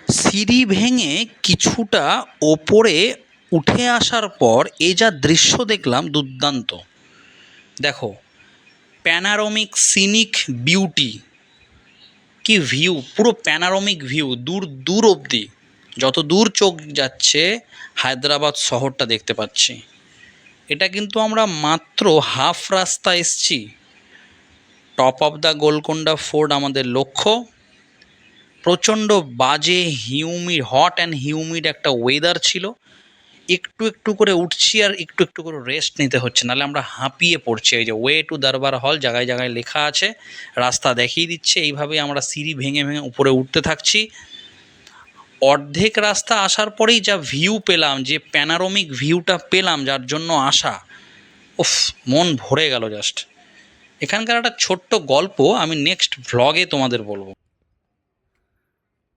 সিঁড়ি ভেঙে কিছুটা ওপরে উঠে আসার পর এ যা দৃশ্য দেখলাম দুর্দান্ত। দেখো, প্যানারোমিক সিনিক বিউটি, কি ভিউ, পুরো প্যানারোমিক ভিউ, দূর দূর অবধি, যত দূর চোখ যাচ্ছে হায়দ্রাবাদ শহরটা দেখতে পাচ্ছি। এটা কিন্তু আমরা মাত্র হাফ রাস্তা এসছি। Top of the Golconda fort আমাদের লক্ষ্য। প্রচণ্ড বাজে হিউমিড, হট অ্যান্ড হিউমিড একটা ওয়েদার ছিল। একটু একটু করে উঠছি আর একটু একটু করে রেস্ট নিতে হচ্ছে, নাহলে আমরা হাঁপিয়ে পড়ছি। এই যে ওয়ে টু দরবার হল জায়গায় জায়গায় লেখা আছে, রাস্তা দেখিয়ে দিচ্ছে। এইভাবেই আমরা সিঁড়ি ভেঙে ভেঙে উপরে উঠতে থাকছি। অর্ধেক রাস্তা আসার পরেই যা ভিউ পেলাম, যে প্যানারোমিক ভিউটা পেলাম, যার জন্য আসা, উফ, মন ভরে গেল জাস্ট। এখানকার একটা ছোট্ট গল্প আমি নেক্সট ভ্লগে তোমাদের বলবো।